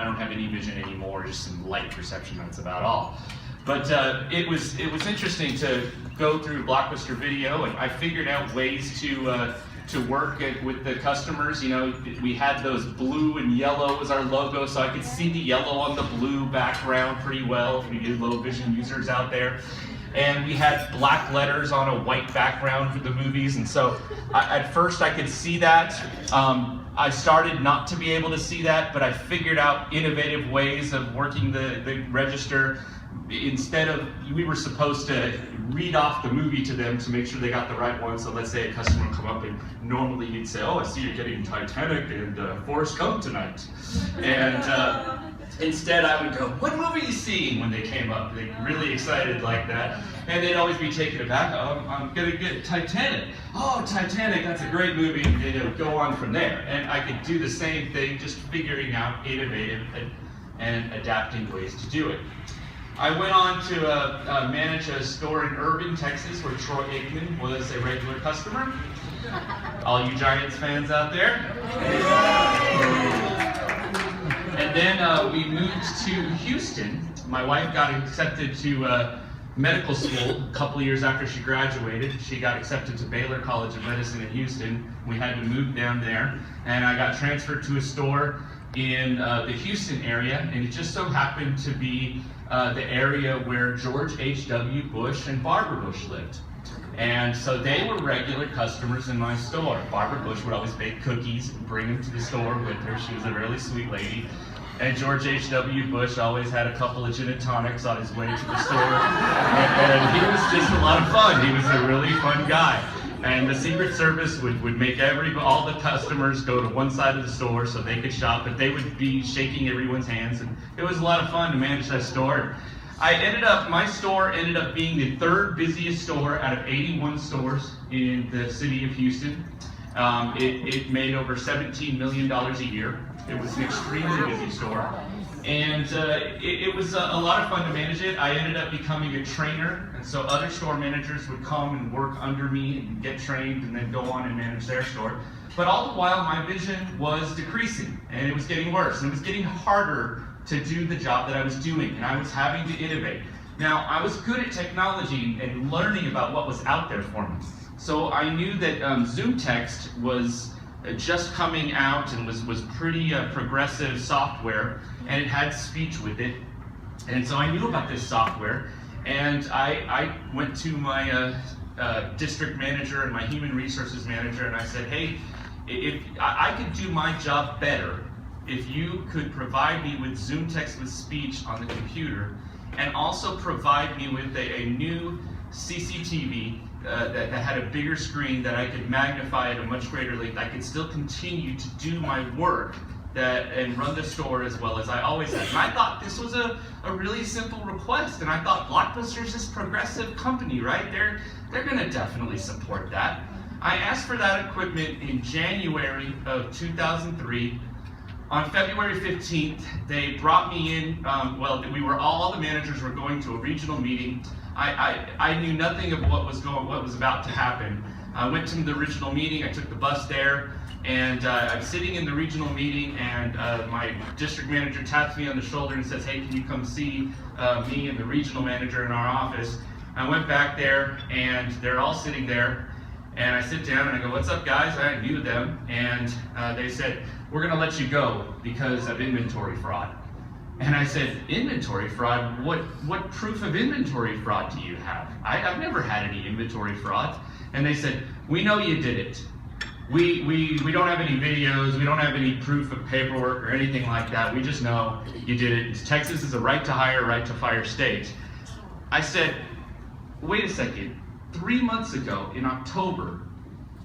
don't have any vision anymore, just some light perception, that's about all. But it was interesting to go through Blockbuster Video, and I figured out ways to work with the customers. You know, we had those blue and yellow as our logo, so I could see the yellow on the blue background pretty well if we get low vision users out there. And we had black letters on a white background for the movies, and so at first I could see that. I started not to be able to see that, but I figured out innovative ways of working the register. Instead of, we were supposed to read off the movie to them to make sure they got the right one. So let's say a customer would come up and normally you'd say, oh, I see you're getting Titanic and Forrest Gump tonight. And instead I would go, what movie are you seeing, when they came up? They're really excited like that. And they'd always be taken aback. Oh, I'm gonna get Titanic. Oh, Titanic, that's a great movie. And they would go on from there. And I could do the same thing, just figuring out innovative and adapting ways to do it. I went on to manage a store in Irving, Texas, where Troy Aikman was a regular customer. All you Giants fans out there. And then we moved to Houston. My wife got accepted to medical school a couple of years after she graduated. She got accepted to Baylor College of Medicine in Houston. We had to move down there, and I got transferred to a store in the Houston area, and it just so happened to be the area where George H.W. Bush and Barbara Bush lived. And so they were regular customers in my store. Barbara Bush would always bake cookies and bring them to the store with her. She was a really sweet lady. And George H.W. Bush always had a couple of gin and tonics on his way to the store. And he was just a lot of fun. He was a really fun guy. And the Secret Service would make all the customers go to one side of the store so they could shop, but they would be shaking everyone's hands, and it was a lot of fun to manage that store. My store ended up being the third busiest store out of 81 stores in the city of Houston. It made over $17 million a year. It was an extremely busy store. And it was a lot of fun to manage it. I ended up becoming a trainer, and so other store managers would come and work under me and get trained and then go on and manage their store. But all the while, my vision was decreasing, and it was getting worse. And it was getting harder to do the job that I was doing, and I was having to innovate. Now, I was good at technology and learning about what was out there for me. So I knew that Zoom Text was just coming out and was pretty progressive software, and it had speech with it. And so I knew about this software, and I went to my district manager and my human resources manager, and I said, hey, if I could do my job better if you could provide me with Zoom Text with speech on the computer, and also provide me with a new CCTV that had a bigger screen that I could magnify at a much greater length. I could still continue to do my work and run the store as well as I always have. And I thought this was a really simple request, and I thought Blockbuster's this progressive company, right? They're gonna definitely support that. I asked for that equipment in January of 2003. On February 15th, they brought me in, all the managers were going to a regional meeting. I knew nothing of what was about to happen. I went to the regional meeting, I took the bus there, and I'm sitting in the regional meeting, and my district manager taps me on the shoulder and says, hey, can you come see me and the regional manager in our office? I went back there, and they're all sitting there, and I sit down and I go, what's up, guys? I knew them, and they said, we're gonna let you go because of inventory fraud. And I said, inventory fraud? What proof of inventory fraud do you have? I've never had any inventory fraud. And they said, we know you did it. We don't have any videos, we don't have any proof of paperwork or anything like that. We just know you did it. Texas is a right to hire, right to fire state. I said, wait a second. 3 months ago in October,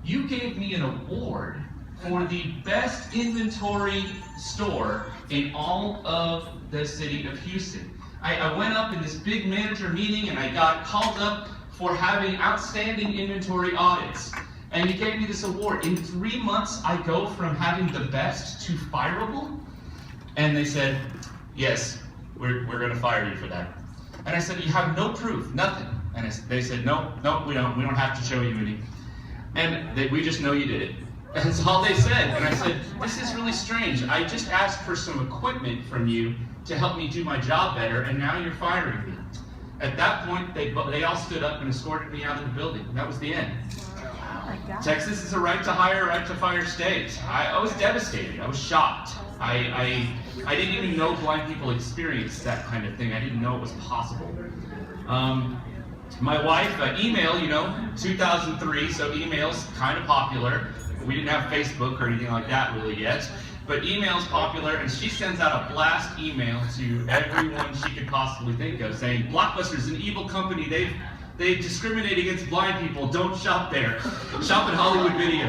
you gave me an award for the best inventory store in all of the city of Houston. I went up in this big manager meeting and I got called up for having outstanding inventory audits. And you gave me this award. In 3 months, I go from having the best to fireable? And they said, yes, we're gonna fire you for that. And I said, you have no proof, nothing. And they said, no, we don't have to show you any. And we just know you did it. That's all they said. And I said, this is really strange. I just asked for some equipment from you to help me do my job better, and now you're firing me. At that point, they all stood up and escorted me out of the building. That was the end. Texas is a right to hire, right to fire state. I was devastated. I was shocked. I didn't even know blind people experienced that kind of thing. I didn't know it was possible. My wife, email, 2003, so email's kind of popular. We didn't have Facebook or anything like that really yet, but email's popular, and she sends out a blast email to everyone she could possibly think of, saying, Blockbuster's an evil company, they discriminate against blind people, don't shop there. Shop at Hollywood Video.